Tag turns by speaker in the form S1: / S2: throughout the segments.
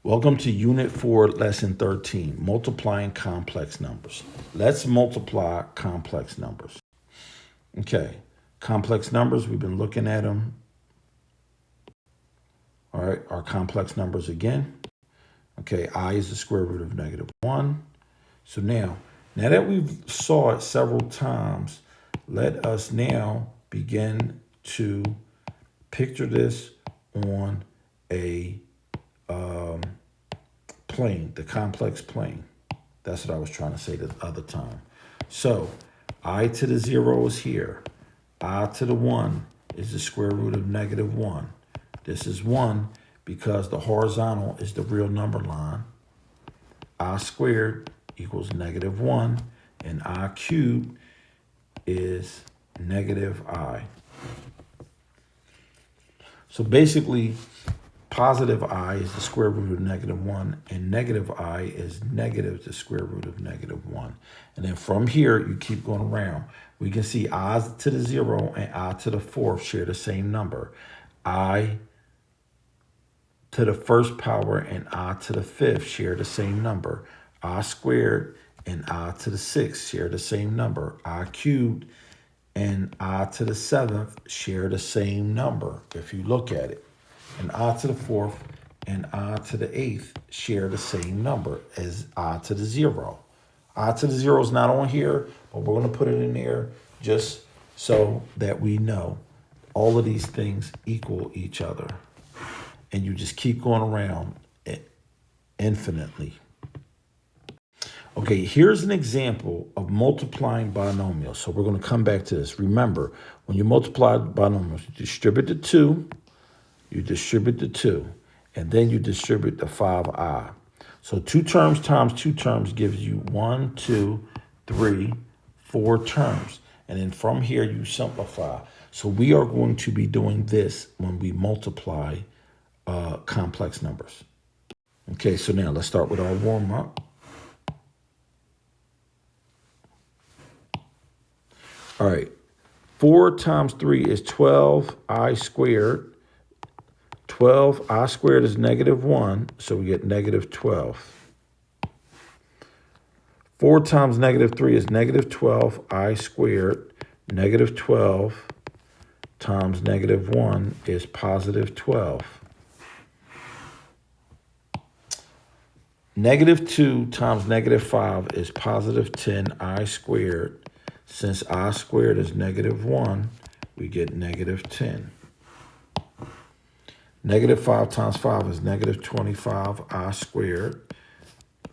S1: Welcome to Unit 4, Lesson 13, Multiplying Complex Numbers. Let's multiply complex numbers. Okay, complex numbers, we've been looking at them. All right, our complex numbers again. Okay, I is the square root of -1. So now that we've saw it several times, let us now begin to picture this on a plane, the complex plane. That's what I was trying to say the other time. So I to the 0 is here. I to the 1 is the square root of -1. This is 1 because the horizontal is the real number line. I squared equals -1, and I cubed is -I. So basically, positive I is the square root of -1, and negative I is negative the square root of -1. And then from here, you keep going around. We can see I to the 0 and I to the 4th share the same number. I to the 1st power and I to the 5th share the same number. I squared and I to the 6th share the same number. I cubed and I to the 7th share the same number if you look at it. And I to the 4th and I to the 8th share the same number as I to the 0. I to the 0 is not on here, but we're going to put it in there just so that we know all of these things equal each other. And you just keep going around infinitely. Okay, here's an example of multiplying binomials. So we're going to come back to this. Remember, when you multiply binomials, you distribute the 2. You distribute the 2, and then you distribute the 5i. So 2 terms times 2 terms gives you 1, 2, 3, 4 terms. And then from here, you simplify. So we are going to be doing this when we multiply complex numbers. Okay, so now let's start with our warm-up. All right, 4 times 3 is 12i squared. 12i squared is -1, so we get -12. 4 times -3 is -12i squared. -12 times -1 is +12. -2 times -5 is +10i squared. Since I squared is -1, we get -10. -5 times 5 is -25i squared.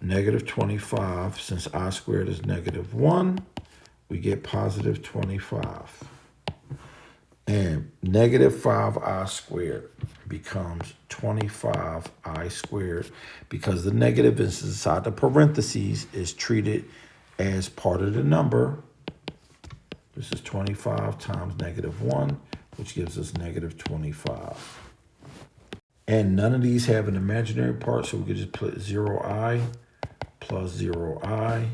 S1: -25, since I squared is -1, we get +25. And -5i squared becomes 25i squared because the negative inside the parentheses is treated as part of the number. This is 25 times -1, which gives us -25. And none of these have an imaginary part, so we could just put 0i plus 0i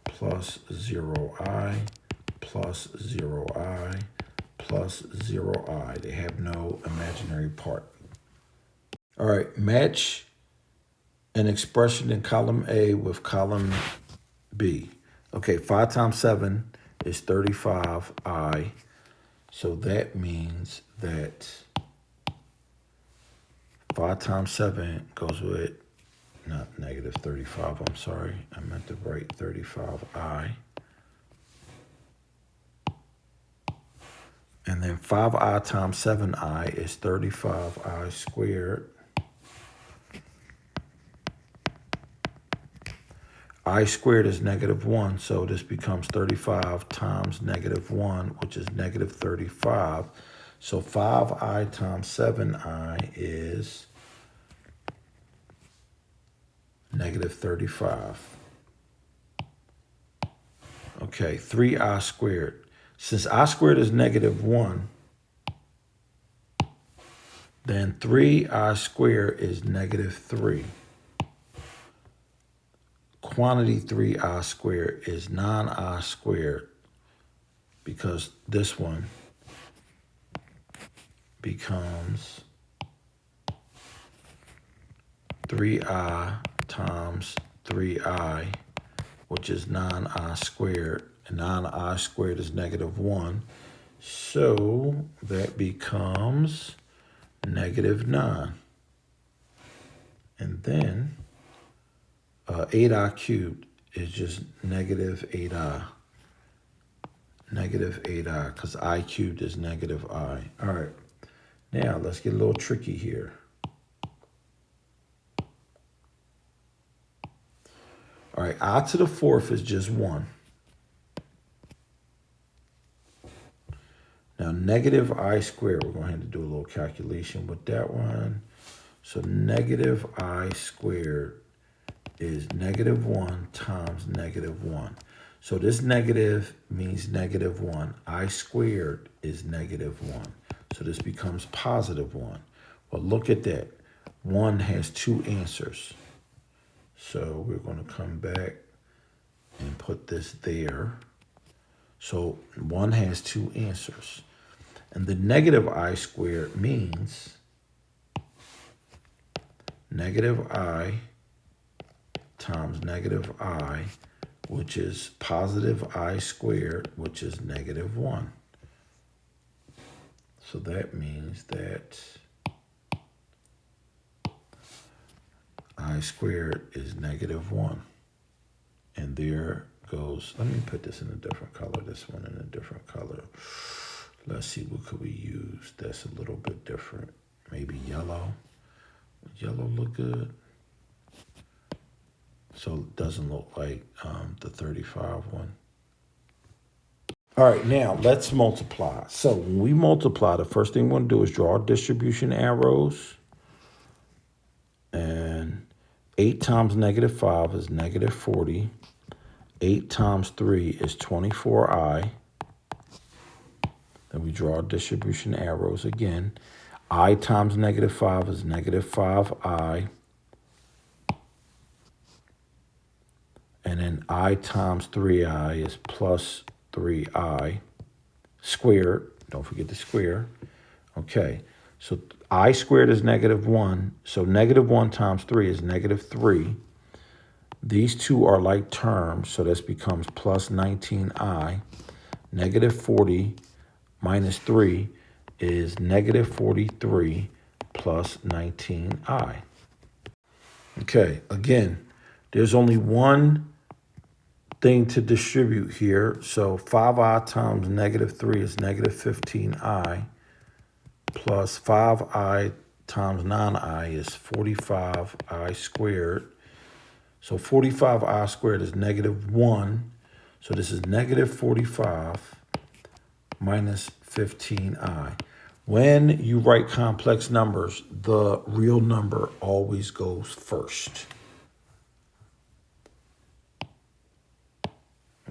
S1: plus 0i plus 0i plus 0i. They have no imaginary part. All right, match an expression in column A with column B. Okay, 5 times 7 is 35i. So that means that 5 times 7 goes with, not -35, I'm sorry. I meant to write 35i. And then 5i times 7i is 35i squared. I squared is -1, so this becomes 35 times -1, which is -35. So 5i times 7i is -35. Okay, 3i squared. Since I squared is -1, then 3i squared is -3. Quantity 3i squared is 9i squared because this one becomes 3i times 3i, which is 9i squared. And 9i squared is -1. So that becomes -9. And then 8i cubed is just -8i. -8i, because I cubed is -i. All right, now let's get a little tricky here. All right, I to the fourth is just 1. Now, -i squared, we're going to have to do a little calculation with that one. So -i squared is -1 times -1. So this negative means -1. I squared is -1. So this becomes +1. Well, look at that. 1 has 2 answers. So we're going to come back and put this there. So 1 has 2 answers. And the -i squared means -i times -i, which is +i squared, which is -1. So that means that I squared is -1. And there goes, let me put this in a different color, this one in a different color. Let's see, what could we use that's a little bit different? Maybe yellow. Would yellow look good? So it doesn't look like the 35 one. All right, now let's multiply. So when we multiply, the first thing we're going to do is draw distribution arrows. And 8 times -5 is -40. 8 times 3 is 24i. Then we draw distribution arrows again. I times -5 is -5i. And then I times 3i is plus 3i squared. Don't forget the square. Okay, so I squared is -1. So -1 times 3 is -3. These two are like terms, so this becomes plus 19i. -40 minus 3 is -43 plus 19i. Okay, again, there's only one thing to distribute here. So 5i times -3 is -15i, plus 5i times 9i is 45i squared. So 45i squared is -1. So this is -45 minus 15i. When you write complex numbers, the real number always goes first.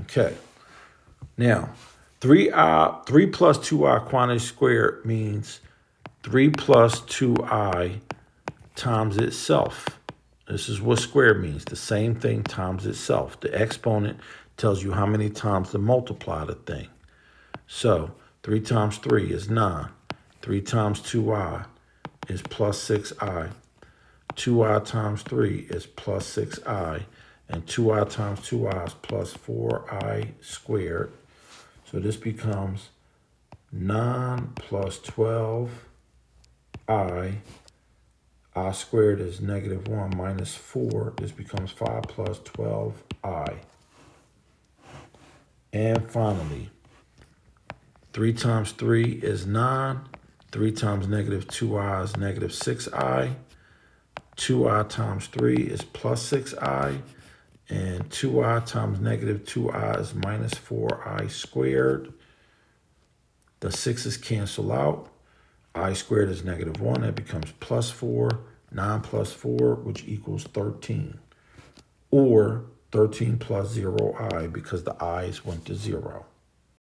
S1: Okay. Now, 3 plus 2i quantity squared means 3 plus 2i times itself. This is what squared means. The same thing times itself. The exponent tells you how many times to multiply the thing. So 3 times 3 is 9. 3 times 2i is plus 6i. 2i times 3 is plus 6i. And 2i times 2i is plus 4i squared. So this becomes 9 plus 12i. I squared is -1 minus 4. This becomes 5 plus 12i. And finally, 3 times 3 is 9. 3 times -2i is -6i. 2i times 3 is plus 6i. And 2i times -2i is minus 4i squared. The 6's cancel out. I squared is -1. That becomes plus 4. 9 plus 4, which equals 13. Or 13 plus 0i, because the i's went to 0.